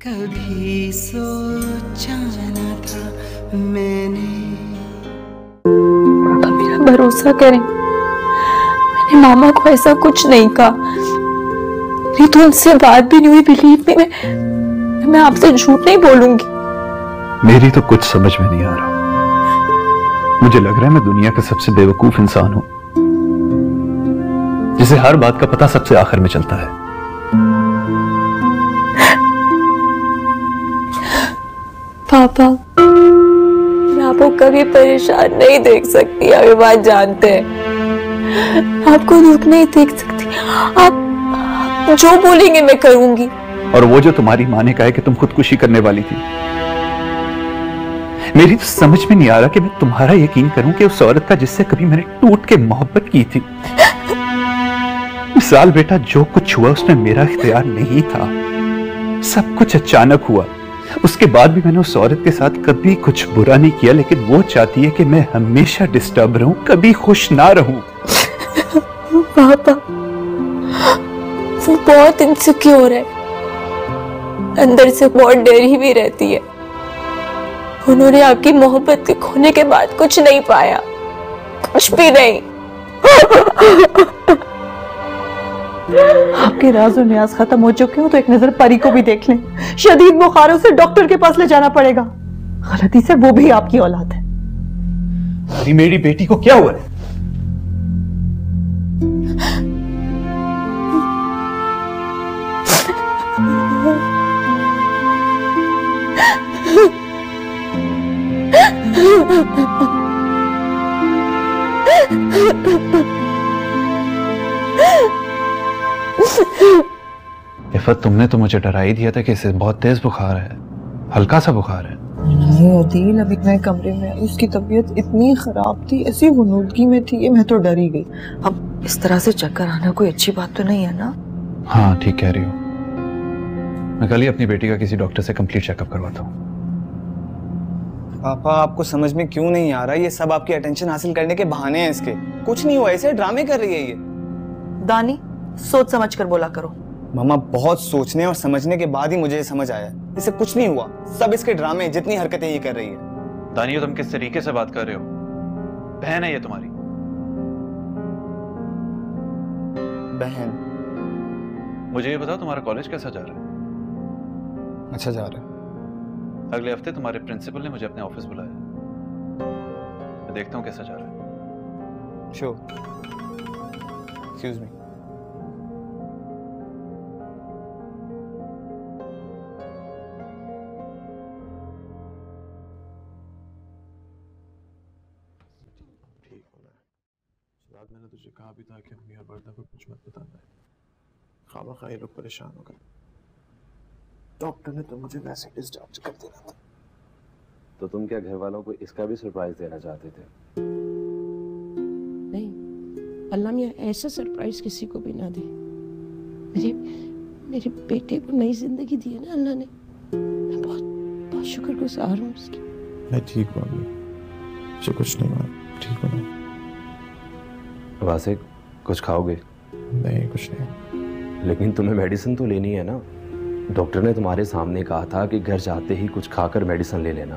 कभी सोचा न था मैंने। पापा मेरा भरोसा करें, मैंने मामा को ऐसा कुछ नहीं कहा। मेरी तो उनसे बात भी नहीं हुई। बिलीव मी, मैं आपसे झूठ नहीं बोलूंगी। मेरी तो कुछ समझ में नहीं आ रहा। मुझे लग रहा है मैं दुनिया का सबसे बेवकूफ इंसान हूं, जिसे हर बात का पता सबसे आखिर में चलता है। पापा, मैं आपको कभी परेशान नहीं देख सकती, आप ये बात जानते हैं। आपको दुख नहीं देख सकती। आप जो बोलेंगे मैं करूंगी। और वो जो तुम्हारी माँ ने कहा है कि तुम खुदकुशी करने वाली थी, मेरी तो समझ में नहीं आ रहा कि मैं तुम्हारा यकीन करूं कि उस औरत का जिससे कभी मैंने टूट के मोहब्बत की थी। साल बेटा, जो कुछ हुआ उसमें मेरा इख्तियार नहीं था। सब कुछ अचानक हुआ। उसके बाद भी मैंने उस औरत के साथ कभी कुछ बुरा नहीं किया, लेकिन वो चाहती है कि मैं हमेशा डिस्टर्ब रहूं, कभी खुश ना रहूं। पापा, वो बहुत इनसिक्योर है, अंदर से बहुत डरी भी रहती है। उन्होंने आपकी मोहब्बत के खोने के बाद कुछ नहीं पाया, कुछ भी नहीं। आपके राज और न्याज खत्म हो चुके हो तो एक नजर परी को भी देख लें। शदीद बुखार, उसे डॉक्टर के पास ले जाना पड़ेगा। गलती से वो भी आपकी औलाद है। अरे मेरी बेटी को क्या हुआ है? इफ़त, तुमने तो मुझे डरा ही दिया था कि इसे बहुत तेज बुखार है। हल्का सा बुखार है। नहीं अदील, अभी मैं कमरे में आई, उसकी तबीयत इतनी खराब थी, ऐसी गुनूदगी में थी, मैं तो डर ही गई। अब इस तरह से चक्कर आना कोई अच्छी बात तो नहीं है ना? हाँ ठीक कह रही हो। मैं कल ही अपनी बेटी का किसी डॉक्टर से कंप्लीट चेकअप करवाता हूँ। पापा, आपको समझ में क्यों नहीं आ रहा? ये सब आपकी अटेंशन हासिल करने के बहाने हैं इसके। कुछ नहीं हुआ, ऐसे ड्रामे कर रही है ये। दानी, सोच समझ कर बोला करो। मामा, बहुत सोचने और समझने के बाद ही मुझे ये समझ आया, इसे कुछ नहीं हुआ, सब इसके ड्रामे, जितनी हरकतें ये कर रही है। दानियो, तुम किस तरीके से बात कर रहे हो? बहन है ये तुम्हारी। बहन? मुझे ये बताओ, तुम्हारा कॉलेज कैसा जा रहा है? अच्छा जा रहा है। अगले हफ्ते तुम्हारे प्रिंसिपल ने मुझे अपने ऑफिस बुलाया। मैं देखता हूँ कैसा जा रहा है। श्योर। Excuse me. मैंने तुझे कहा भी था कि अम्मी और वर्दा को कुछ मत बताना है। खामखा ये लोग परेशान हो गए। डॉक्टर ने तो मुझे वैसे डिस्चार्ज कर देना था। तो तुम क्या घर वालों को इसका भी सरप्राइज देना चाहते थे? नहीं, अल्लाह मियां ऐसा सरप्राइज किसी को भी ना दे। मेरे बेटे को नई जिंदगी दी है ना अल्लाह ने। मैं बहुत बहुत शुक्रगुजार हूँ उसकी। मैं ठीक हूँ अम्मी, मुझे कुछ नहीं हुआ, ठीक हूँ मैं। वासे, कुछ खाओगे? नहीं, कुछ नहीं। लेकिन तुम्हें मेडिसिन तो लेनी है ना। डॉक्टर ने तुम्हारे सामने कहा था कि घर जाते ही कुछ खाकर मेडिसिन ले लेना।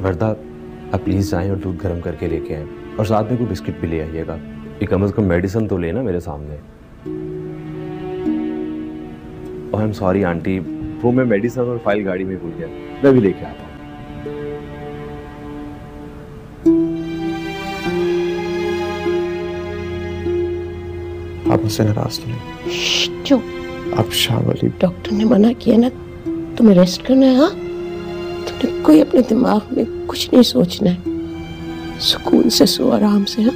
वर्दा, आप प्लीज जाएं और दूध गर्म करके लेके आएं, और साथ में कोई बिस्किट भी ले आइएगा। ये कम से कम मेडिसिन तो लेना मेरे सामने। आई एम सॉरी आंटी, वो मैं मेडिसिन और फाइल गाड़ी में भूल गया। मैं भी लेके आता हूँ। आप मुझसे नाराज तो नहीं? चुप। आप शाह वाली। डॉक्टर ने मना किया ना, तुम्हें रेस्ट करना है। हाँ, तुमने कोई अपने दिमाग में कुछ नहीं सोचना है। सुकून से सो, आराम से। हाँ,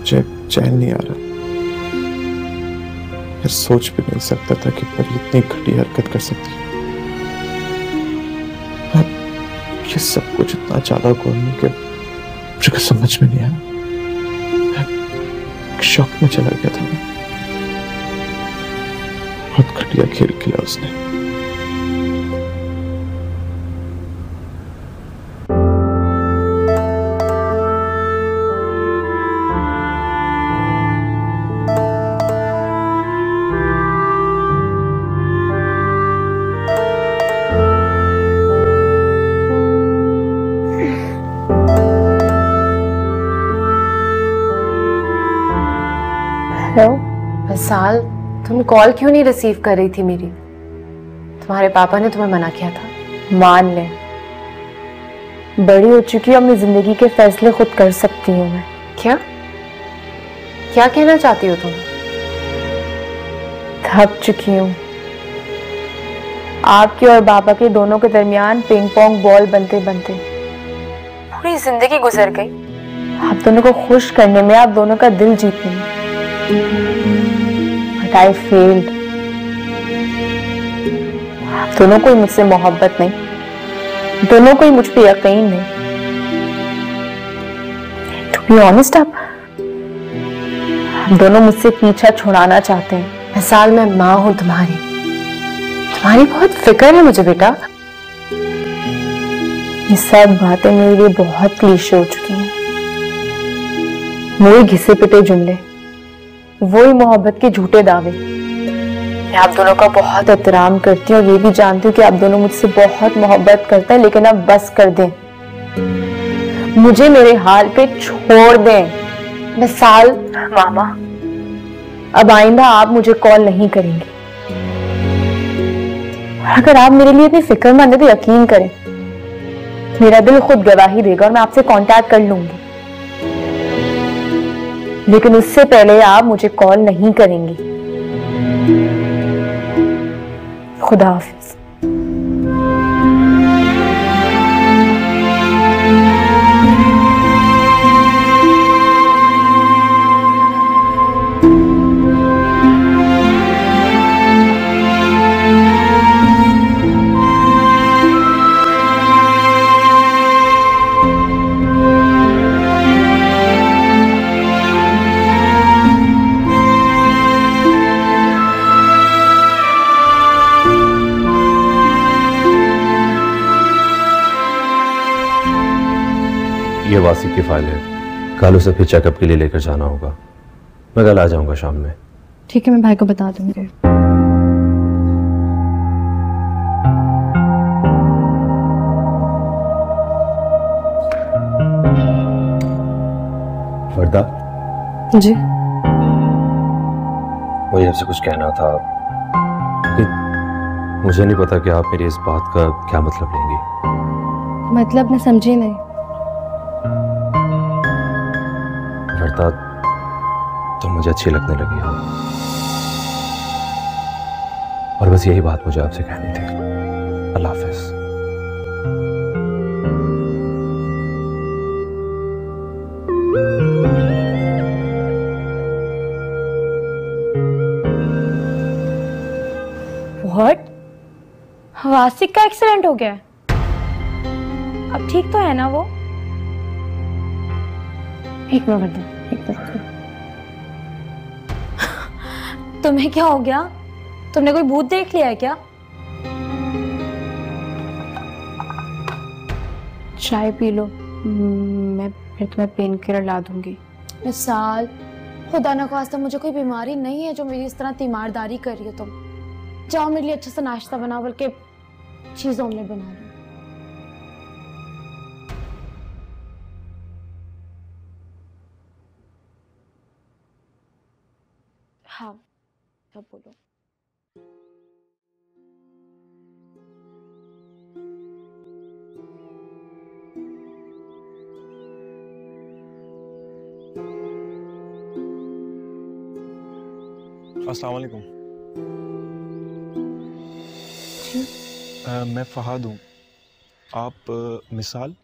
चैन नहीं आ रहा। मैं सोच भी नहीं सकता था कि परी इतनी घटिया हरकत कर सकती है। ये सब कुछ इतना चालाक होने के मुझे समझ में नहीं आया। शौक में चला गया था मैं। बहुत घटिया खेल खेला उसने। हेलो विशाल, तुम कॉल क्यों नहीं रिसीव कर रही थी मेरी? तुम्हारे पापा ने तुम्हें मना किया था। मान ले, बड़ी हो चुकी हूँ, अपनी जिंदगी के फैसले खुद कर सकती हूँ मैं। क्या क्या कहना चाहती हो तुम? थक चुकी हूँ। आपके और बाबा के दोनों के दरमियान पिंग पोंग बॉल बनते बनते पूरी जिंदगी गुजर गई। आप दोनों को खुश करने में, आप दोनों का दिल जीतने में, बट आई फेल्ड। आप दोनों को ही मुझसे मोहब्बत नहीं, दोनों को ही मुझ पे यकीन नहीं। टू बी ऑनेस्ट, आप दोनों मुझसे पीछा छुड़ाना चाहते हैं। विशाल, मैं माँ हूं तुम्हारी बहुत फिक्र है मुझे बेटा। ये सब बातें मेरे लिए बहुत क्लीशे हो चुकी हैं। वही घिसे पिटे जुमले, वही मोहब्बत के झूठे दावे। मैं आप दोनों का बहुत एहतराम करती हूँ और ये भी जानती हूँ कि आप दोनों मुझसे बहुत मोहब्बत करते हैं, लेकिन अब बस कर दें, मुझे मेरे हाल पे छोड़ दें। विशाल मामा, अब आइंदा आप मुझे कॉल नहीं करेंगे। अगर आप मेरे लिए इतनी फिक्रमंद है तो यकीन करें, मेरा दिल खुद गवाही देगा और मैं आपसे कांटेक्ट कर लूंगी, लेकिन उससे पहले आप मुझे कॉल नहीं करेंगी। खुदा हाफिज। ये वासी की फाइल है, कल उसे फिर चेकअप के लिए लेकर जाना होगा। मैं कल आ जाऊंगा शाम में। ठीक है, मैं भाई को बता दूंगी। वर्दा जी, मुझे आपसे कुछ कहना था। मुझे नहीं पता कि आप मेरी इस बात का क्या मतलब लेंगी। मतलब मैं समझी नहीं। वर्दा, तुम मुझे अच्छी लगने लगी हो और बस यही बात मुझे आपसे कहनी थी। अल्लाह हाफिज। व्हाट? वासिक का एक्सीडेंट हो गया? अब ठीक तो है ना वो? एक मिनट, एक मिनट। तुम्हें क्या हो गया? तुमने कोई भूत देख लिया है क्या? चाय पी लो, मैं फिर तुम्हें पेन किलर ला दूंगी। मिसाल, खुदा न खास्ता मुझे कोई बीमारी नहीं है जो मेरी इस तरह तीमारदारी कर रही हो तुम। जाओ मेरे लिए अच्छा सा नाश्ता बनाओ, बल्कि चीज ऑमलेट बना लो। हाँ, अब बोलो। अस्सलाम वालेकुम। मैं फहाद हूँ। आप मिसाल?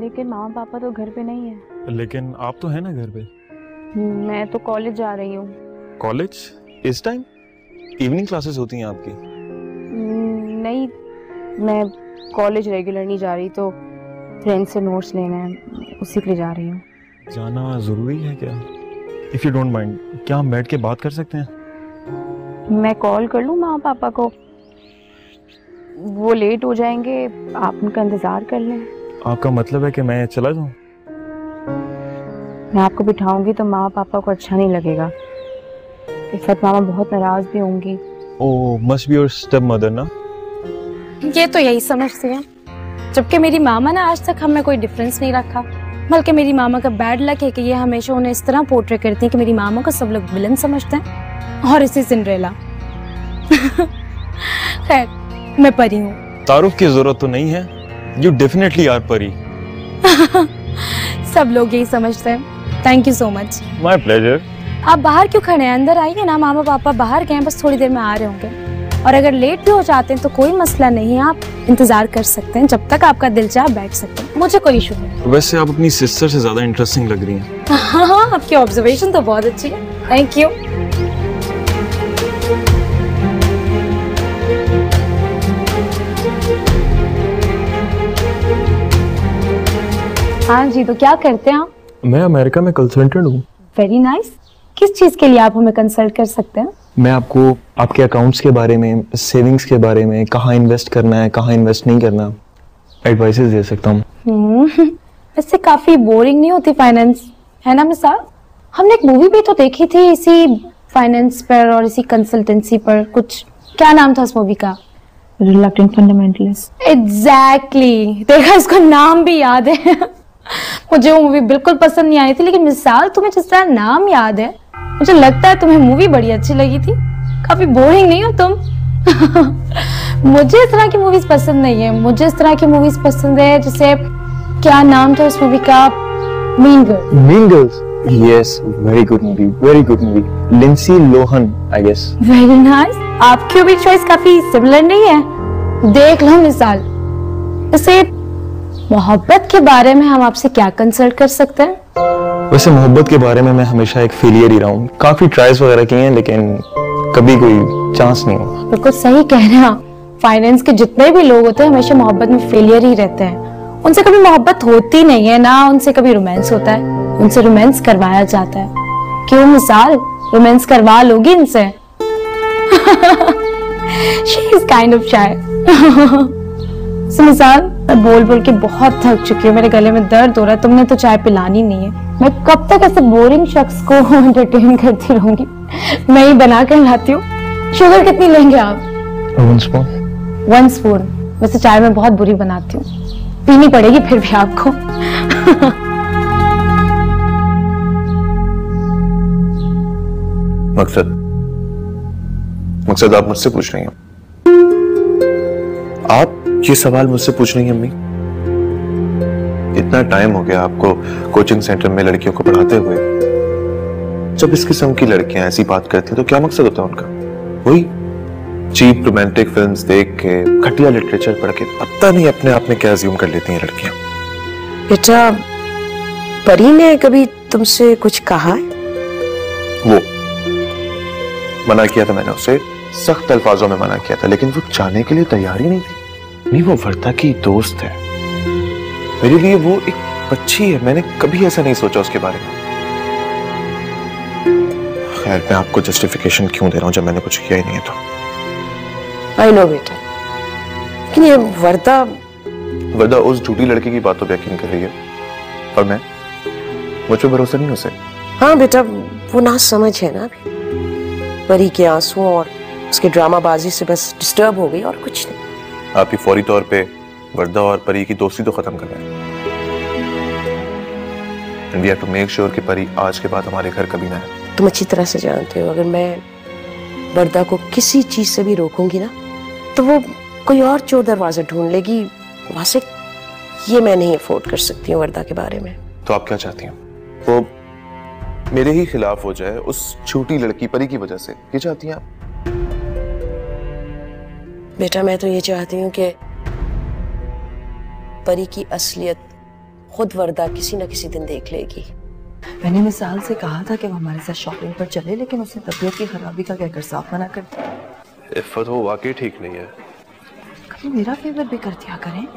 लेकिन मामा पापा तो घर पे नहीं है। लेकिन आप तो है ना घर पे। मैं तो कॉलेज जा रही हूँ। कॉलेज इस टाइम? इवनिंग क्लासेस होती हैं आपकी? नहीं, मैं कॉलेज रेगुलर नहीं जा रही, तो फ्रेंड से नोट्स लेना है, उसी के लिए जा रही हूँ। जाना ज़रूरी है क्या? इफ़ यू डोंट माइंड, क्या हम बैठ के बात कर सकते हैं? मैं कॉल कर लूँ मामा पापा को? वो लेट हो जाएंगे, आप उनका इंतज़ार कर लें। आपका मतलब है कि मैं चला जाऊँ? मैं आपको बिठाऊंगी तो मामा पापा को अच्छा नहीं लगेगा। इस वक्त मामा बहुत नाराज भी होंगी। Oh, must be your stepmother ना? ये तो यही समझती हैं, जबकि मेरी मामा ने आज तक हमें कोई डिफरेंस नहीं रखा। बल्कि मेरी मामा का बैड लक है कि ये हमेशा उन्हें इस तरह पोर्ट्रे करती हैं कि मेरी मामा को सब लोग विलन समझते हैं और इसी सिंड्रेला। खैर, मैं परी हूँ। तारुफ की जरूरत तो नहीं है, यू डेफिनेटली आर परी। सब लोग यही समझते हैं। Thank you so much. My pleasure. आप बाहर क्यों खड़े हैं? अंदर आइए ना, मामा पापा बाहर गए हैं, बस थोड़ी देर में आ रहे होंगे। और अगर लेट भी हो जाते हैं तो कोई मसला नहीं है, आप इंतजार कर सकते हैं, जब तक आपका दिल चाहे बैठ सकते हैं, मुझे कोई इशू नहीं। वैसे आप अपनी सिस्टर से ज्यादा इंटरेस्टिंग लग रही हैं। हाँ, आपकी ऑब्जर्वेशन तो बहुत अच्छी है, थैंक यू। हाँ जी, तो क्या करते हैं आप? मैं अमेरिका में कंसल्टेंट हूँ। Very nice. किस चीज के लिए आप हमें कंसल्ट कर सकते हैं? मैं आपको आपके अकाउंट्स के बारे में, सेविंग्स के बारे में, कहाँ इन्वेस्ट करना है, कहाँ इन्वेस्ट नहीं करना, एडवाइसेस दे सकता हूँ। इससे काफी बोरिंग नहीं होती फाइनेंस, है ना मिसाल? हमने एक मूवी भी तो देखी थी इसी फाइनेंस पर और इसी कंसल्टेंसी पर, कुछ क्या नाम था उस मूवी का? Reluctant fundamentalist. एग्जैक्टली, देखा, इसका नाम भी याद है। मुझे वो मूवी बिल्कुल पसंद नहीं आई थी, लेकिन मिसाल तुम्हें जिस तरह नाम याद है, मुझे लगता है तुम्हें मूवी बड़ी अच्छी लगी थी। काफी बोरिंग नहीं हो तुम? मुझे इस तरह की मूवीज पसंद नहीं है। मुझे इस तरह की मूवीज पसंद है जैसे, क्या नाम था उस मूवी का? Mean girls. Mean girls, yes, very good movie, very good movie. Lindsay Lohan, I guess. Very nice. आपकी भी चॉइस काफी सिमिलर नहीं है? देख लो मिसाल, जैसे मोहब्बत के बारे में हम आपसे क्या कंसल्ट कर सकते हैं? वैसे मोहब्बत के बारे में मैं हमेशा एक फेलियर ही रहा हूँ। काफी ट्राइज वगैरह किए हैं लेकिन कभी कोई चांस नहीं हुआ। बिल्कुल सही कह रहे हैं आप। फाइनेंस के जितने भी लोग होते हैं हमेशा मोहब्बत में फेलियर ही रहते हैं। उनसे कभी मोहब्बत होती नहीं है ना, उनसे कभी रोमांस होता है, उनसे रोमांस करवाया जाता है। क्यों मिसाल, रोमांस करवा लोगी इनसे? She is kind of shy. मिसाल, मैं बोल बोल के बहुत थक चुकी हूँ, मेरे गले में दर्द हो रहा है, तुमने तो चाय पिलानी नहीं है। मैं कब तक ऐसे बोरिंग शख्स को एंटरटेन करती रहूंगी? मैं ही बना कर लाती हूँ। शुगर कितनी लेंगे आप? 1 स्पून। 1 स्पून। वैसे चाय मैं बहुत बुरी बनाती हूँ, पीनी पड़ेगी फिर भी आपको। मकसद आप मुझसे पूछ रही हैं? आप ये सवाल मुझसे पूछ रही हैं अम्मी? इतना टाइम हो गया आपको कोचिंग सेंटर में लड़कियों को पढ़ाते हुए। जब इस किस्म की लड़कियां ऐसी बात करती हैं तो क्या मकसद होता है उनका? वही चीप रोमांटिक फिल्म्स देख के, घटिया लिटरेचर पढ़ के, पता नहीं अपने आप में क्या अज्यूम कर लेती हैं लड़कियां। बेटा, परी ने कभी तुमसे कुछ कहा है? वो मना किया था मैंने उसे, सख्त अल्फाजों में मना किया था, लेकिन वो जाने के लिए तैयार ही नहीं थी। नहीं, वो वर्दा की दोस्त है, मेरे लिए वो एक बच्ची है। मैंने कभी ऐसा नहीं सोचा उसके बारे में। खैर, मैं आपको जस्टिफिकेशन क्यों दे रहा हूं जब मैंने कुछ किया ही नहीं है तो। आई नो बेटा, लेकिन ये वर्दा उस झूठी लड़की की बातों पर यकीन कर रही है और मैं, मुझ पर भरोसा नहीं उसे। हाँ बेटा, वो ना समझ है ना अभी। परी के आंसुओं और उसके ड्रामाबाजी से बस डिस्टर्ब हो गई और कुछ नहीं। आप ही फौरी तौर पे वर्दा और परी की दोस्ती तो खत्म कर रहे हैं। And we have to make sure कि परी आज के बाद हमारे घर कभी ना आए। तुम अच्छी तरह से जानते हो, अगर मैं वर्दा को किसी चीज से भी रोकूंगी ना तो वो कोई और चोर दरवाजा ढूंढ लेगी। वासिक, ये मैं नहीं अफोर्ड कर सकती हूँ वर्दा के बारे में। तो आप क्या चाहती हैं? वो मेरे ही खिलाफ हो जाए उस छोटी लड़की परी की वजह से, ये चाहती हैं आप? बेटा, मैं तो ये चाहती हूँ कि परी की असलियत खुद वर्दा किसी न किसी दिन देख लेगी। मैंने मिसाल से कहा था कि वो हमारे साथ शॉपिंग पर चले, लेकिन उसने तबीयत की खराबी का कहकर साफ मना कर दिया। इफ़त, वो वाकई ठीक नहीं है। कभी मेरा फेवर भी कर दिया करें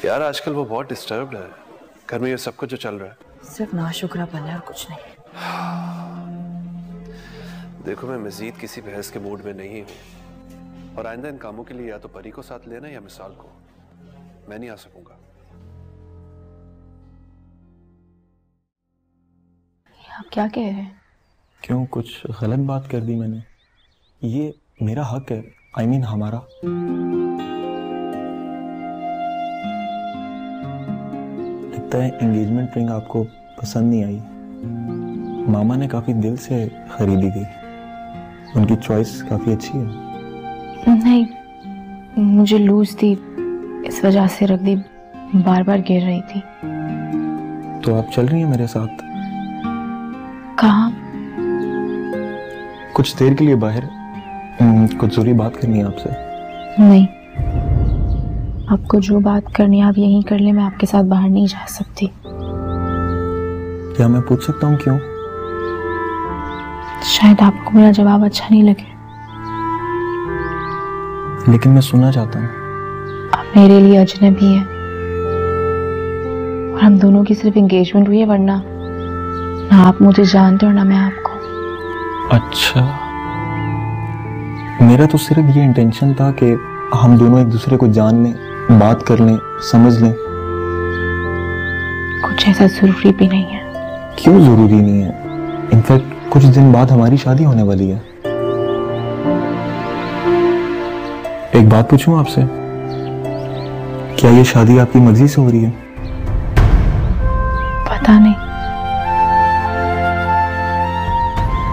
यार, आजकल वो बहुत डिस्टर्ब्ड है। घर में ये सब कुछ जो चल रहा है सिर्फ नाशुक्रापन है और कुछ नहीं। देखो, मैं मजीद किसी बहस के मूड में नहीं हूँ और आइंदा इन कामों के लिए या तो परी को साथ लेना या मिसाल को। मैं नहीं आ सकूंगा। आप क्या कह रहे हैं? क्यों, कुछ गलत बात कर दी मैंने? ये मेरा हक है, आई मीन हमारा। लगता है एंगेजमेंट रिंग आपको पसंद नहीं आई। मामा ने काफी दिल से खरीदी थी, उनकी चॉइस काफी अच्छी है। नहीं, मुझे लूज थी, इस वजह से रख दी, बार बार गिर रही थी। तो आप चल रही हैं मेरे साथ? कहाँ? कुछ देर के लिए बाहर, कुछ जरूरी बात करनी है आपसे। नहीं, आपको जो बात करनी है आप यहीं कर ले, मैं आपके साथ बाहर नहीं जा सकती। क्या मैं पूछ सकता हूँ क्यों? शायद आपको मेरा जवाब अच्छा नहीं लगे, लेकिन मैं सुनना चाहता हूँ। आप मेरे लिए अजनबी है और हम दोनों की सिर्फ एंगेजमेंट हुई है, वरना ना आप मुझे जानते और ना मैं आपको। अच्छा, मेरा तो सिर्फ ये इंटेंशन था कि हम दोनों एक दूसरे को जान लें, बात कर लें, समझ लें। कुछ ऐसा जरूरी भी नहीं है। क्यों जरूरी नहीं है? इनफैक्ट कुछ दिन बाद हमारी शादी होने वाली है। एक बात पूछूं आपसे, क्या ये शादी आपकी मर्जी से हो रही है? पता नहीं,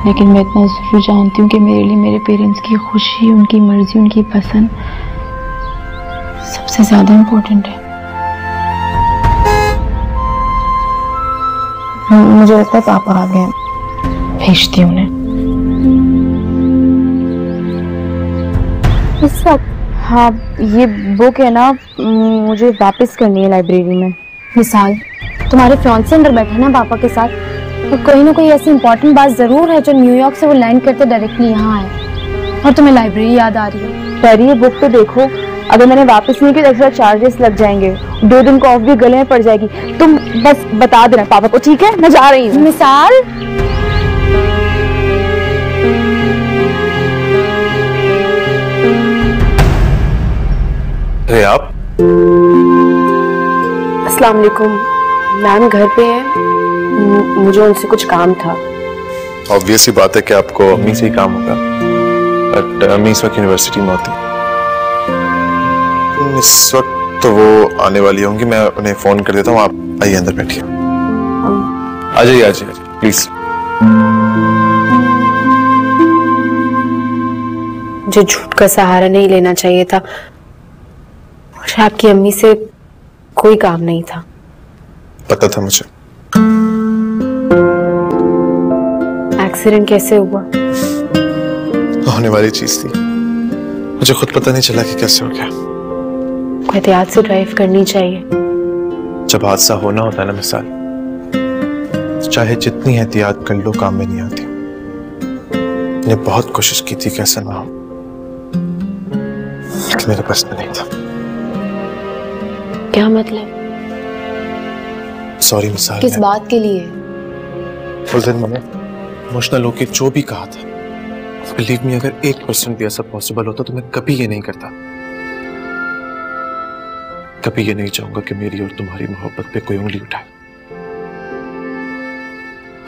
लेकिन मैं इतना जरूर जानती हूँ कि मेरे लिए मेरे पेरेंट्स की खुशी, उनकी मर्जी, उनकी पसंद सबसे ज्यादा इम्पोर्टेंट है। मुझे लगता है पापा आ गए, भेजती हूँ उन्हें। इस वक्त? हाँ, ये बुक है ना, मुझे वापस करनी है लाइब्रेरी में। मिसाल, तुम्हारे फियांसे अंदर बैठे ना पापा के साथ, तो कोई ना कोई ऐसी इंपॉर्टेंट बात जरूर है जो न्यूयॉर्क से वो लैंड करते डायरेक्टली यहाँ आए और तुम्हें लाइब्रेरी याद आ रही है। पहले ये बुक तो देखो, अगर मैंने वापस नहीं की तो एक्स्ट्रा चार्जेस लग जाएंगे, 2 दिन को ऑफ भी गले में पड़ जाएगी। तुम बस बता देना पापा को, ठीक है? मैं जा रही हूँ। मिसाल, अरे आप? अस्सलाम वालेकुम मैम, घर पे है? मुझे उनसे कुछ काम था। ऑब्वियस ही बात है कि आपको अम्मी से ही काम होगा, बट अम्मी इस वक्त यूनिवर्सिटी में होती है। इस वक्त तो वो आने वाली होंगी, मैं उन्हें फोन कर देता हूँ। आप आइए अंदर बैठिए। आ जाइए, आ जाइए प्लीज। मुझे झूठ का सहारा नहीं लेना चाहिए था, और आपकी अम्मी से कोई काम नहीं था। पता था मुझे। एक्सीडेंट कैसे हुआ? होने वाली चीज थी, मुझे खुद पता नहीं चला कि कैसे हो गया। एहतियात से ड्राइव करनी चाहिए। जब हादसा होना होता है ना मिसाल, चाहे जितनी एहतियात कर लो काम में नहीं आती। मैंने बहुत कोशिश की थी कि ऐसा ना हो, लेकिन मेरे पास में नहीं था। क्या मतलब? सॉरी मिसाल। किस बात के लिए? उस दिन मैंने इमोशनल होके जो भी कहा था, बिलीव मी, अगर 1% भी ऐसा पॉसिबल होता तो मैं कभी ये नहीं करता। कभी ये नहीं चाहूंगा कि मेरी और तुम्हारी मोहब्बत पे कोई उंगली उठाए,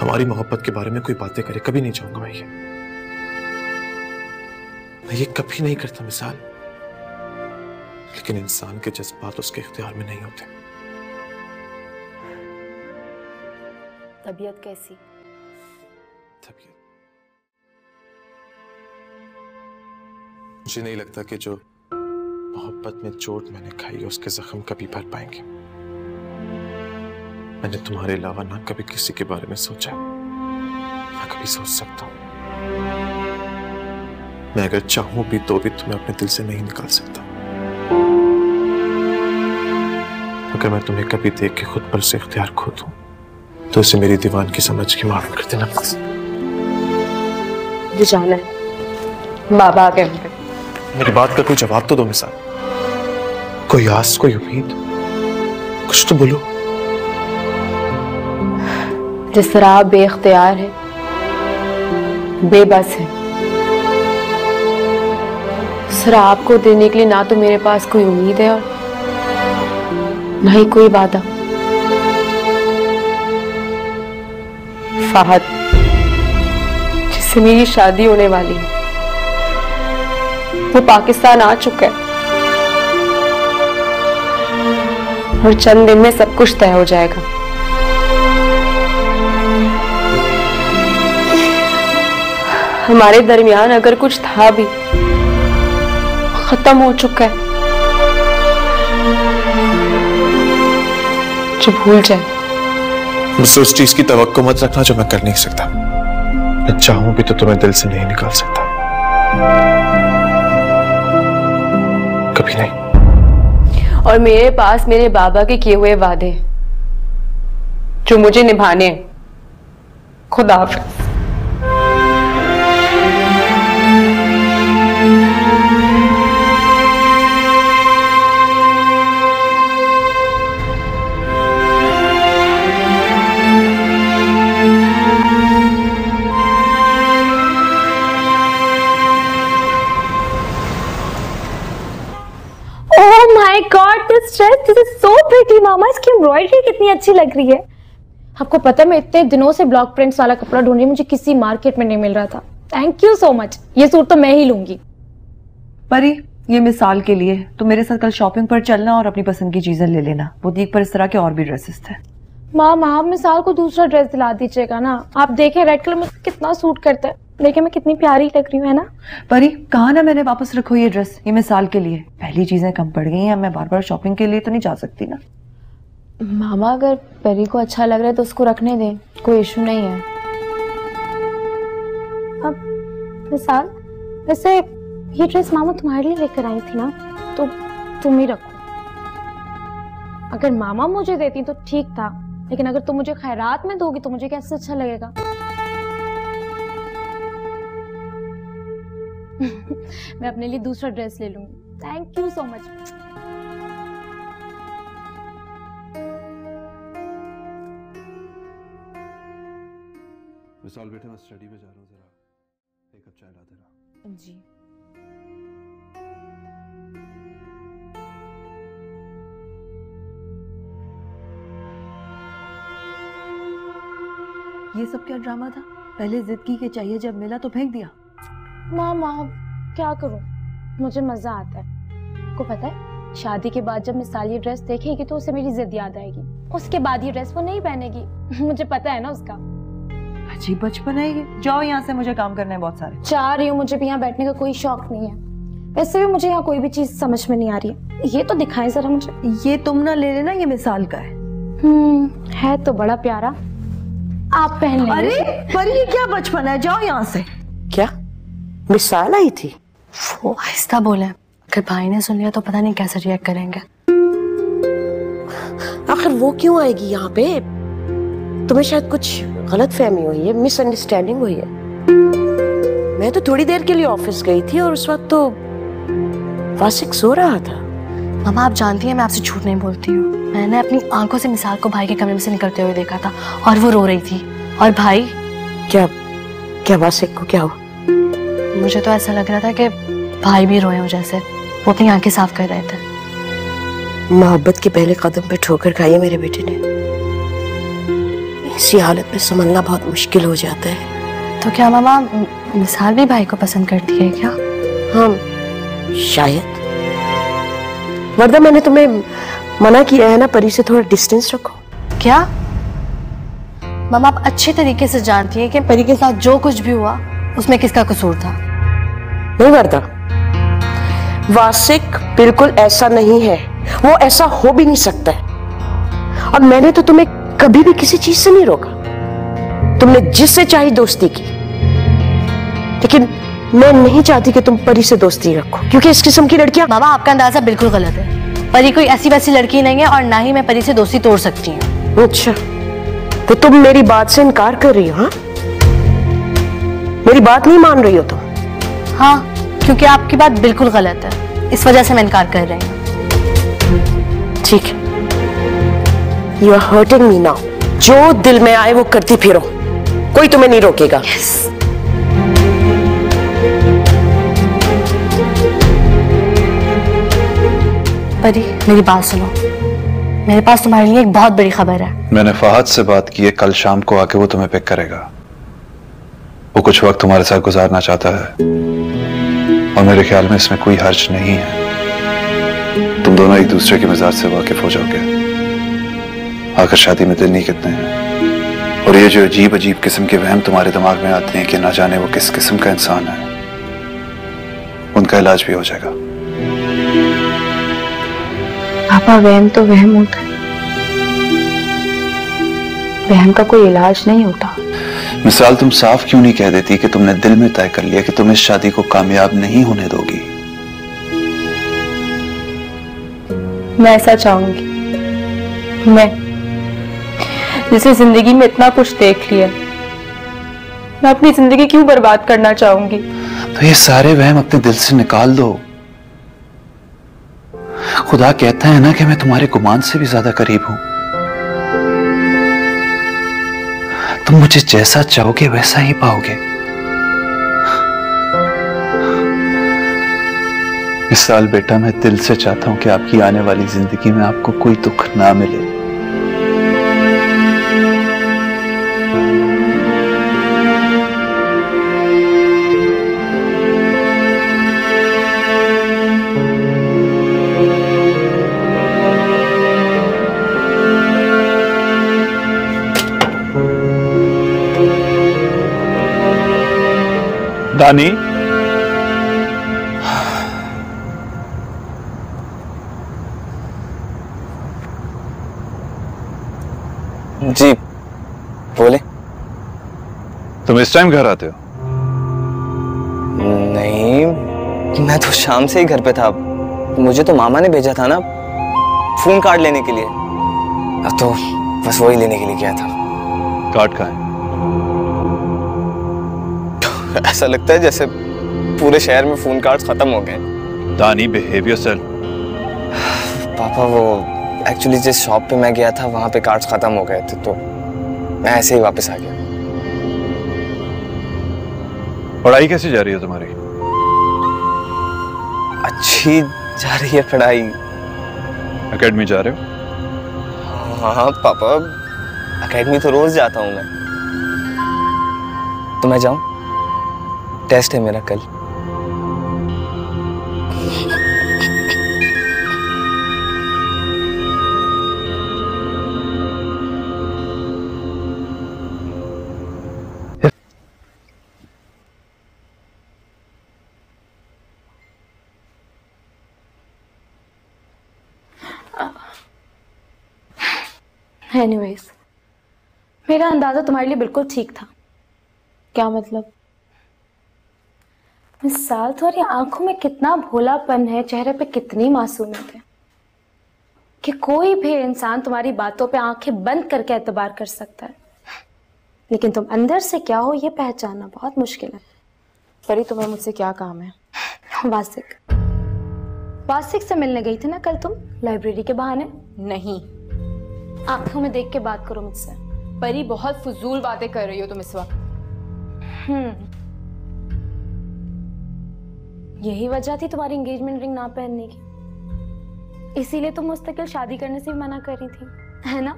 हमारी मोहब्बत के बारे में कोई बातें करे। कभी नहीं चाहूंगा मैं ये कभी नहीं करता मिसाल। लेकिन इंसान के जज्बात उसके इख्तियार में नहीं होते। तबीयत कैसी? तबीयत मुझे नहीं लगता कि जो मोहब्बत में चोट मैंने खाई है उसके जख्म कभी भर पाएंगे। मैंने तुम्हारे अलावा ना कभी किसी के बारे में सोचा, ना कभी सोच सकता हूं। मैं अगर चाहूं भी तो भी तुम्हें अपने दिल से नहीं निकाल सकता। अगर मैं तुम्हें कभी देख के खुद पर से इख्तियार खो दूं तो इसे मेरी दीवान की समझ के माफ कर देना। मुझे जाना है, बाबा आ गए। मेरी बात का कोई जवाब तो दो मिसाल, कोई आस, कोई उम्मीद, कुछ तो बोलो। जिस तरह आप बेख्तियार है, बेबस है, उस तरह आपको देने के लिए ना तो मेरे पास कोई उम्मीद है और ना ही कोई वादा। फहद, जिससे मेरी शादी होने वाली है, वो पाकिस्तान आ चुका है। और चंद दिन में सब कुछ तय हो जाएगा। हमारे दरमियान अगर कुछ था भी, खत्म हो चुका है। जो भूल जाए। मुझसे उस चीज की तवक्को मत रखना जो मैं कर नहीं सकता। मैं चाहूं भी तो तुम्हें दिल से नहीं निकाल सकता, कभी नहीं। और मेरे पास मेरे बाबा के किए हुए वादे जो मुझे निभाने हैं। खुदा हाफिज़। My god, this dress is so pretty मामा। इसकी एम्ब्रॉयडरी कितनी अच्छी लग रही है। आपको पता है मैं इतने दिनों से ब्लॉक प्रिंट्स वाला कपड़ा ढूंढ रही हूँ, मुझे किसी मार्केट में नहीं मिल रहा था। Thank you so much. ये सूट तो मैं ही लूंगी। परी, ये मिसाल के लिए तो मेरे साथ कल शॉपिंग पर चलना और अपनी पसंद की चीजें ले लेना। बुटीक पर इस तरह के और भी ड्रेसेस थे। मामा, आप मिसाल को दूसरा ड्रेस दिला दीजिएगा ना। आप देखें रेड कलर में कितना सूट करता है। देखिए मैं कितनी प्यारी लग रही हूँ, है ना? परी, कहा ना मैंने वापस रखो ये ड्रेस, ये मिसाल के लिए। पहली चीजें कम पड़ गई हैं, मैं बार बार शॉपिंग के लिए तो नहीं जा सकती ना। मामा, अगर परी को अच्छा लग रहा है तो उसको रखने दें, कोई इशू नहीं है। अब मिसाल, वैसे ये ड्रेस मामा तुम्हारे लिए लेकर आई थी ना, तो तुम ही रखो। अगर मामा मुझे देती तो ठीक था, लेकिन अगर तुम मुझे खैरात में दोगी तो मुझे कैसे अच्छा लगेगा। मैं अपने लिए दूसरा ड्रेस ले लूंगी। Thank you so much. Vishal बेटा, मैं स्टडी पे जा रहा हूँ, जरा एक कप चाय ला देना। जी। ये सब क्या ड्रामा था? पहले जिद की कि चाहिए, जब मिला तो फेंक दिया। मामा, क्या करूं, मुझे मजा आता है। को पता है, शादी के बाद जब मिसाल ये ड्रेस देखेगी तो उसे मेरी जिद याद आएगी। उसके बाद ये ड्रेस वो नहीं पहनेगी। मुझे पता है ना उसका। अजीब बचपन है ये। जाओ यहाँ से, मुझे काम करना है बहुत सारे। चाह रही हूँ, मुझे भी यहाँ बैठने का कोई शौक नहीं है। वैसे भी मुझे यहाँ कोई भी चीज समझ में नहीं आ रही है। ये तो दिखाएं जरा मुझे। ये तुम ना ले लेना, ये मिसाल का है तो बड़ा प्यारा। आप पहन लेंगे। अरे पर ये क्या बचपन है, जाओ यहाँ से। क्या मिसाल आई थी? वो आहिस्ता बोले, अगर भाई ने सुन लिया तो पता नहीं कैसे रिएक्ट करेंगे। आखिर वो क्यों आएगी यहाँ पे? तुम्हें शायद कुछ गलत फहमी हुई है, मिसअंडरस्टैंडिंग हुई है। मैं तो थोड़ी देर के लिए ऑफिस गई थी और उस वक्त तो वासिक सो रहा था। मामा, आप जानती हैं मैं आपसे झूठ नहीं बोलती हूँ। मैंने अपनी आंखों से मिसाल को भाई के कमरे में से निकलते हुए देखा था और वो रो रही थी। और भाई क्या वासिक को क्या हुआ? मुझे तो ऐसा लग रहा था कि भाई भी रोए हो जैसे। वो अपनी आंखें साफ कर रहे थे। मोहब्बत के पहले कदम पे ठोकर खाई है मेरे बेटे ने। इसी हालत में संभलना बहुत मुश्किल हो जाता है। तो क्या मामा मिसाल भी भाई को पसंद करती है क्या? हाँ शायद, वरना मैंने तुम्हें मना किया है ना परी से थोड़ा डिस्टेंस रखो। क्या मामा, आप अच्छे तरीके से जानती हैं कि परी के साथ जो कुछ भी हुआ उसमें किसका कसूर था। नहीं वरदा, वासिक बिल्कुल ऐसा नहीं है, वो ऐसा हो भी नहीं सकता है। और मैंने तो तुम्हें कभी भी किसी चीज से नहीं रोका। तुमने जिससे चाही दोस्ती की, लेकिन मैं नहीं चाहती कि तुम परी से दोस्ती रखो, क्योंकि इस किस्म की लड़कियां। मामा, आपका अंदाजा बिल्कुल गलत है। परी कोई ऐसी वैसी लड़की नहीं है और ना ही मैं परी से दोस्ती तोड़ सकती हूँ। अच्छा, तो तुम मेरी बात से इनकार कर रही हो? हाँ, मेरी बात नहीं मान रही हो तुम? हाँ, क्योंकि आपकी बात बिल्कुल गलत है, इस वजह से मैं इनकार कर रही हूँ। ठीक है, you are hurting me now. जो दिल में आए वो करती फिरो, कोई तुम्हें नहीं रोकेगा। yes. परी, मेरी बात सुनो, मेरे पास तुम्हारे लिए एक बहुत बड़ी खबर है। मैंने फहद से बात की है, कल शाम को आके वो तुम्हें पिक करेगा। वो कुछ वक्त तुम्हारे साथ गुजारना चाहता है और मेरे ख्याल में इसमें कोई हर्ज नहीं है। तुम दोनों एक दूसरे के मिजाज से वाकिफ हो जाओगे। आखिर शादी में दिन ही कितने हैं। और ये जो अजीब अजीब किस्म के वहम तुम्हारे दिमाग में आते हैं कि ना जाने वो किस किस्म का इंसान है, उनका इलाज भी हो जाएगा। पापा वहम तो वहम होता है, वहम का कोई इलाज नहीं होता। मिसाल तुम साफ क्यों नहीं कह देती कि तुमने दिल में तय कर लिया कि तुम इस शादी को कामयाब नहीं होने दोगी? मैं ऐसा चाहूंगी, मैं जिसे जिंदगी में इतना कुछ देख लिया, मैं अपनी जिंदगी क्यों बर्बाद करना चाहूंगी? तो ये सारे वहम अपने दिल से निकाल दो। खुदा कहता है ना कि मैं तुम्हारे गुमान से भी ज्यादा करीब हूं। तुम मुझे जैसा चाहोगे वैसा ही पाओगे। इस साल बेटा मैं दिल से चाहता हूं कि आपकी आने वाली जिंदगी में आपको कोई दुख ना मिले। दानी, जी बोले। तुम इस टाइम घर आते हो? नहीं, मैं तो शाम से ही घर पे था। मुझे तो मामा ने भेजा था ना फोन कार्ड लेने के लिए, तो बस वही लेने के लिए गया था। कार्ड कहाँ है? ऐसा लगता है जैसे पूरे शहर में फोन कार्ड्स खत्म हो गए। दानी, बिहेव योरसेल्फ। पापा वो एक्चुअली जिस शॉप पे मैं गया था वहां पे कार्ड्स खत्म हो गए थे, तो मैं ऐसे ही वापस आ गया। पढ़ाई कैसी जा रही है तुम्हारी? अच्छी जा रही है पढ़ाई। एकेडमी जा रहे हो? हाँ पापा, एकेडमी तो रोज जाता हूँ मैं। तो मैं जाऊं? टेस्ट है मेरा कल। एनीवेज, मेरा अंदाजा तुम्हारे लिए बिल्कुल ठीक था। क्या मतलब? मिसाल तुम्हारी आंखों में कितना भोलापन है, चेहरे पे कितनी मासूमियत है कि कोई भी इंसान तुम्हारी बातों पे आंखें बंद करके एतबार कर सकता है, लेकिन तुम अंदर से क्या हो ये पहचानना बहुत मुश्किल है। परी, तुम्हें मुझसे क्या काम है? वासिक से मिलने गई थी ना कल तुम, लाइब्रेरी के बहाने? नहीं। आंखों में देख के बात करो मुझसे। परी, बहुत फजूल बातें कर रही हो तुम इस वक्त। यही वजह थी तुम्हारी एंगेजमेंट रिंग ना पहनने की, इसीलिए तुम मुस्तकिल शादी करने से भी मना कर रही थी, है ना?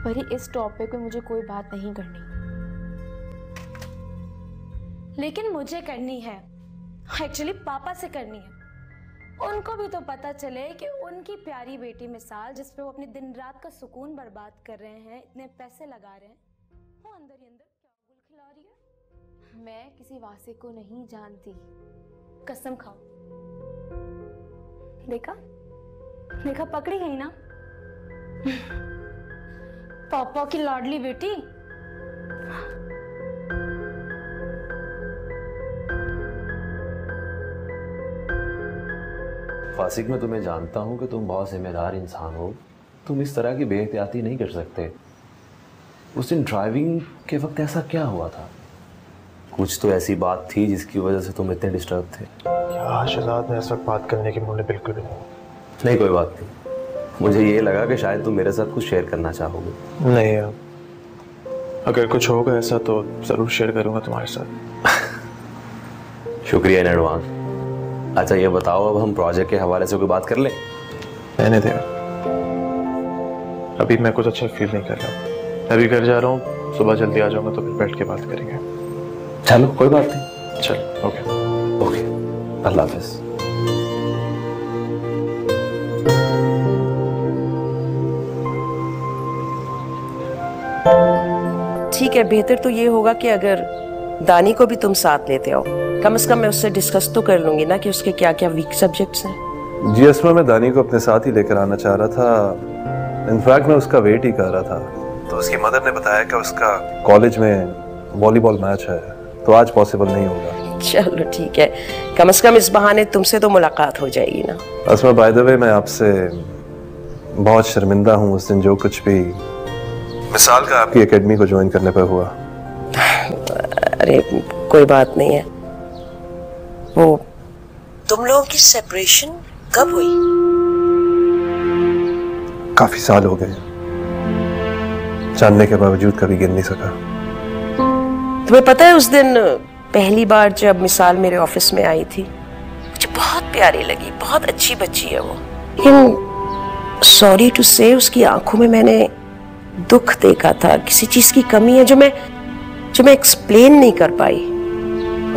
परी, इस टॉपिक पे मुझे कोई बात नहीं करनी, लेकिन मुझे करनी है। एक्चुअली पापा से करनी है। उनको भी तो पता चले कि उनकी प्यारी बेटी मिसाल, जिस पे वो अपने दिन रात का सुकून बर्बाद कर रहे हैं, इतने पैसे लगा रहे हैं, वो अंदर ही अंदर क्या गुल खिला रही है। मैं किसी वासिक को नहीं जानती। कसम खाओ। देखा देखा, पकड़ी गई ना पापा की लाडली बेटी। फासिक, मैं तुम्हें जानता हूँ कि तुम बहुत जिम्मेदार इंसान हो, तुम इस तरह की बेहतियाती नहीं कर सकते। उस दिन ड्राइविंग के वक्त ऐसा क्या हुआ था? कुछ तो ऐसी बात थी जिसकी वजह से तुम इतने डिस्टर्ब थे। यार शहजाद, मैं इस वक्त बात करने की मूड में बिल्कुल भी नहीं। कोई बात नहीं, मुझे ये लगा कि शायद तुम मेरे साथ कुछ शेयर करना चाहोगे। नहीं यार, अगर कुछ होगा ऐसा तो जरूर शेयर करूंगा तुम्हारे साथ। शुक्रिया इन एडवांस। अच्छा ये बताओ, अब हम प्रोजेक्ट के हवाले से कोई बात कर लें? रहने दे, अभी मैं कुछ अच्छा फील नहीं कर रहा। अभी घर जा रहा हूँ, सुबह जल्दी आ जाऊंगा तो फिर बैठ के बात करेंगे। चलो कोई बात नहीं। चल ओके ओके, अल्लाह हाफिज। ठीक है, बेहतर तो ये होगा कि अगर दानी को भी तुम साथ लेते हो, कम से कम मैं उससे डिस्कस तो कर लूंगी ना कि उसके क्या क्या वीक सब्जेक्ट्स हैं। जी अस्मा, मैं दानी को अपने साथ ही लेकर आना चाह रहा था। इनफैक्ट मैं उसका वेट ही कर रहा था, तो उसकी मदर ने बताया कि उसका कॉलेज में वॉलीबॉल मैच है, तो आज पॉसिबल नहीं होगा। चलो ठीक है, कम से कम इस बहाने तुमसे तो मुलाकात हो जाएगी ना। अस्मा, बाय द वे मैं आपसे बहुत शर्मिंदा हूँ उस दिन जो कुछ भी मिसाल का आपकी एकेडमी को ज्वाइन करने पर हुआ। अरे कोई बात नहीं है। वो तुम लोगों की सेपरेशन कब हुई? काफी साल हो गए, जानने के बावजूद कभी गिन नहीं सका। तुम्हें पता है उस दिन पहली बार जब मिसाल मेरे ऑफिस में आई थी, मुझे बहुत प्यारी लगी, बहुत अच्छी बच्ची है वो। लेकिन सॉरी टू से उसकी आंखों में मैंने दुख देखा था, किसी चीज की कमी है जो मैं एक्सप्लेन नहीं कर पाई।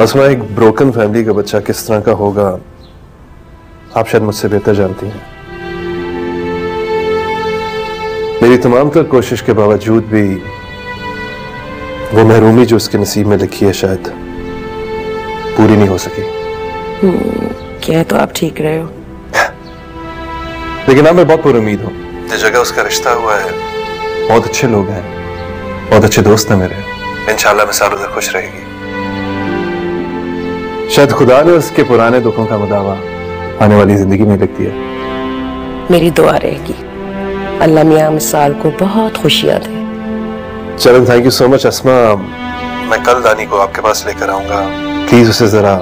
अस्मा, एक ब्रोकन फैमिली का बच्चा किस तरह का होगा आप शायद मुझसे बेहतर जानती हैं। मेरी तमाम तर कोशिश के बावजूद भी वो महरूमी जो उसके नसीब में लिखी है शायद पूरी नहीं हो सकी। क्या तो आप ठीक रहे हो, लेकिन अब मैं बहुत पुरुमीद हूँ। जिस जगह उसका रिश्ता हुआ है बहुत अच्छे लोग हैं, बहुत अच्छे दोस्त हैं मेरे। इंशाल्लाह मिसाल उधर खुश रहेगी। शायद खुदा ने उसके पुराने दुखों का मुदावा आने वाली जिंदगी में लिख दिया। मेरी दुआ रहेगी अल्लाह मियां मिसाल को बहुत खुशियां दे। चलो, थैंक यू सो मच अस्मा। मैं कल दानी को आपके पास लेकर आऊंगा, प्लीज उसे जरा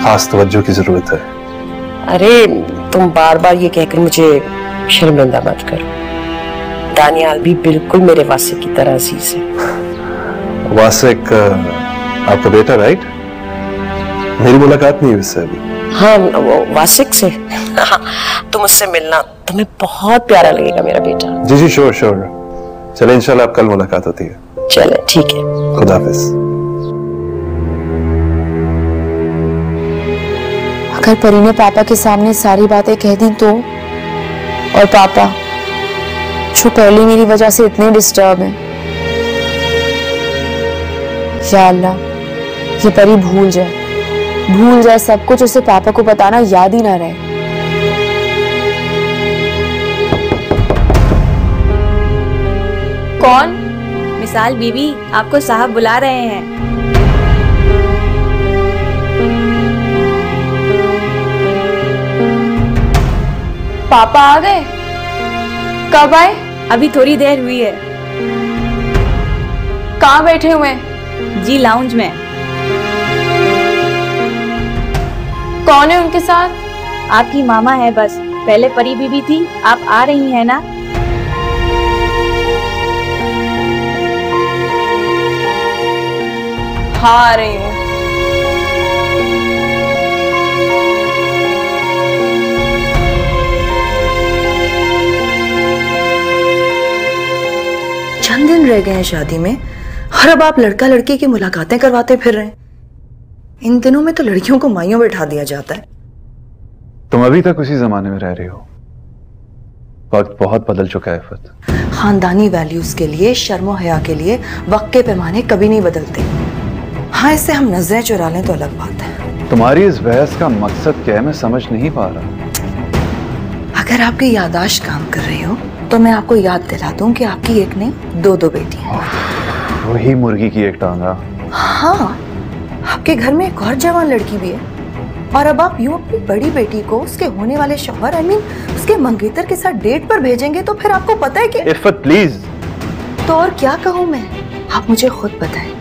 खास तवज्जो की जरूरत है। अरे तुम बार बार ये कहकर मुझे शर्मिंदा मत करो। दानियाल भी बिल्कुल मेरे वासिक की तरह अजीज है। वासिक आपका बेटा, राइट? मेरी मुलाकात नहीं हुई उससे अभी। हाँ, वो वासिक से तुम उससे मिलना, तुम्हें बहुत प्यारा लगेगा मेरा बेटा। जी जी, श्योर श्योर। चले, इंशाल्लाह अब कल मुलाकात होती है। चले ठीक है, खुदा हाफिज। अगर परी ने पापा के सामने सारी बातें कह दी तो, और पापा जो पहले मेरी वजह से इतने डिस्टर्ब हैं, या अल्लाह ये परी भूल जाए सब कुछ, उसे पापा को बताना याद ही ना रहे। कौन? मिसाल बीवी, आपको साहब बुला रहे हैं। पापा आ गए? कब आए? अभी थोड़ी देर हुई है। कहाँ बैठे हुए हैं? जी लाउंज में। कौन है उनके साथ? आपकी मामा है बस, पहले परी बीबी थी। आप आ रही हैं ना? हाँ आ रही हूँ। चंद दिन रह गए हैं शादी में और अब आप लड़का लड़की की मुलाकातें करवाते फिर रहे हैं। इन दिनों में तो लड़कियों को माइयों बैठा दिया जाता है। तुम अभी तक उसी जमाने में रह रही हो। वक्त बहुत बदल चुका है इफ़त। खानदानी वैल्यूज के लिए, शर्मो हया के लिए वक्त के पैमाने कभी नहीं बदलते। हाँ, इससे हम नजरें चुरा लें तो अलग बात है। तुम्हारी इस बहस का मकसद क्या है, मैं समझ नहीं पा रहा। अगर आपकी याददाश्त काम कर रही हो तो मैं आपको याद दिला दूं कि आपकी एक नहीं दो बेटियां। वही मुर्गी की एक टांगा। हाँ, आपके घर में एक और जवान लड़की भी है, और अब आप यूं अपनी बड़ी बेटी को उसके होने वाले शौहर उसके मंगेतर के साथ डेट पर भेजेंगे तो फिर आपको पता है कि इफ़त प्लीज। तो और क्या कहूँ मैं, आप मुझे खुद बताएं,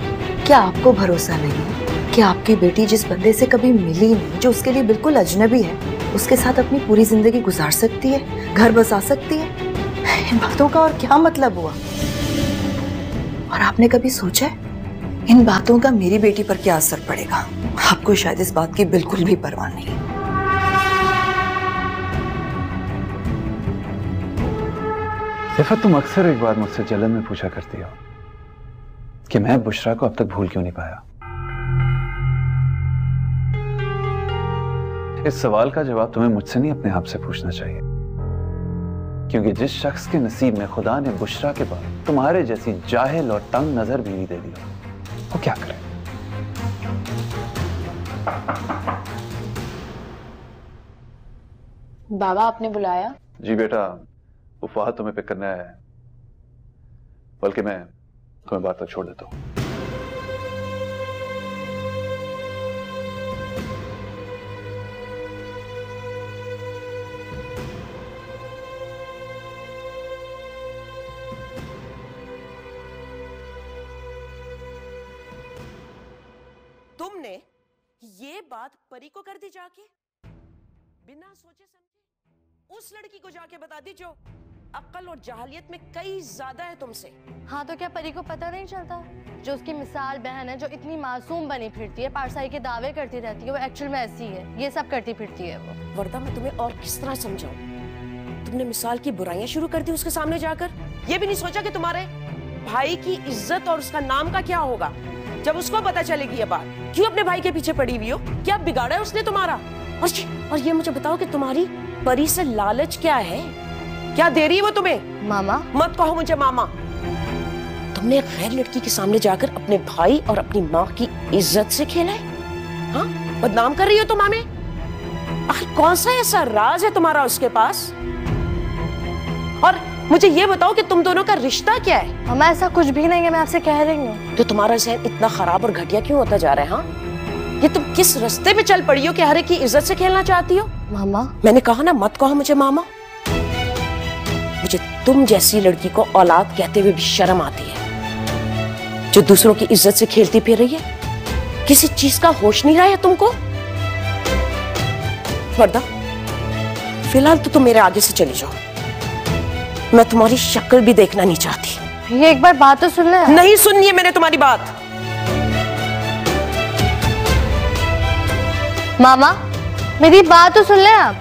क्या आपको भरोसा नहीं है कि आपकी बेटी जिस बंदे से कभी मिली नहीं, जो उसके लिए बिल्कुल अजनबी है, उसके साथ अपनी पूरी जिंदगी गुजार सकती है, घर बसा सकती है? इन बातों का और क्या मतलब हुआ? और आपने कभी सोचा है इन बातों का मेरी बेटी पर क्या असर पड़ेगा? आपको शायद इस बात की बिल्कुल भी परवाह नहीं। इफ़त, तुम अक्सर एक बात मुझसे जलन में पूछा करती हो कि मैं बुशरा को अब तक भूल क्यों नहीं पाया। इस सवाल का जवाब तुम्हें मुझसे नहीं अपने आप से पूछना चाहिए। क्योंकि जिस शख्स के नसीब में खुदा ने बुशरा के बाद तुम्हारे जैसी जाहिल और तंग नजर बीवी दे दिया, वो क्या करे? बाबा आपने बुलाया? जी बेटा, वो फहद तुम्हें पिक करना है, बल्कि मैं तुम्हें बात पर छोड़ देता हूं। तुमने ये बात परी को कर दी जाके, बिना सोचे समझे उस लड़की को जाके बता दी जो अक्ल और जहालियत में कई ज्यादा है तुमसे। हाँ तो क्या परी को पता नहीं चलता? जो उसकी मिसाल बहन है, जो इतनी मासूम बनी फिरती है, पारसाई के दावे करती रहती है, वो एक्चुअल में ऐसी है, ये सब करती फिरती है वो। वर्दा मैं तुम्हें और किस तरह समझाऊं? तुमने मिसाल की बुराइयां शुरू कर दी उसके सामने जाकर। ये भी नहीं सोचा कि तुम्हारे भाई की इज्जत और उसका नाम का क्या होगा जब उसको पता चलेगी ये बात। क्यों अपने भाई के पीछे पड़ी हुई हो? क्या बिगाड़ा है उसने तुम्हारा? और ये मुझे बताओ कि तुम्हारी परी से लालच क्या है? क्या दे रही है वो तुम्हें? मामा मत कहो मुझे मामा। तुमने गैर लड़की के सामने जाकर अपने भाई और अपनी माँ की इज्जत से खेला है? हाँ, बदनाम कर रही हो तुम हमें। आखिर कौन सा ऐसा राज है तुम्हारा उसके पास? और मुझे ये बताओ कि तुम दोनों का रिश्ता क्या है? मामा ऐसा कुछ भी नहीं है, मैं आपसे कह रही हूँ। तो तुम्हारा जहन इतना खराब और घटिया क्यों होता जा रहा है? हाँ, ये तुम किस रास्ते पे चल पड़ी हो कि हर एक की इज्जत से खेलना चाहती हो? मामा मैंने कहा ना, मत कहो मुझे मामा। मुझे तुम जैसी लड़की को औलाद कहते हुए भी शर्म आती है, जो दूसरों की इज्जत से खेलती फिर रही है। किसी चीज का होश नहीं रहा है तुमको? वर्दा, फिलहाल तो तुम मेरे आगे से चली जाओ, मैं तुम्हारी शक्ल भी देखना नहीं चाहती। ये एक बार बात तो सुन ले। नहीं सुननी है मैंने तुम्हारी बात। मामा मेरी बात तो सुन ले आप।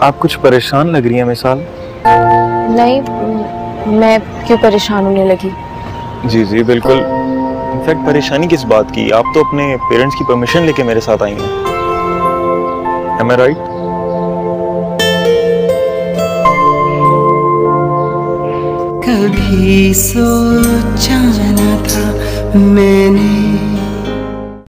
आप कुछ परेशान लग रही हैं मिसाल। नहीं, मैं क्यों परेशान होने लगी? जी जी बिल्कुल। इनफैक्ट परेशानी किस बात की? आप तो अपने पेरेंट्स की परमिशन लेके मेरे साथ आई हैं। Am I right? कभी सोचा न था मैंने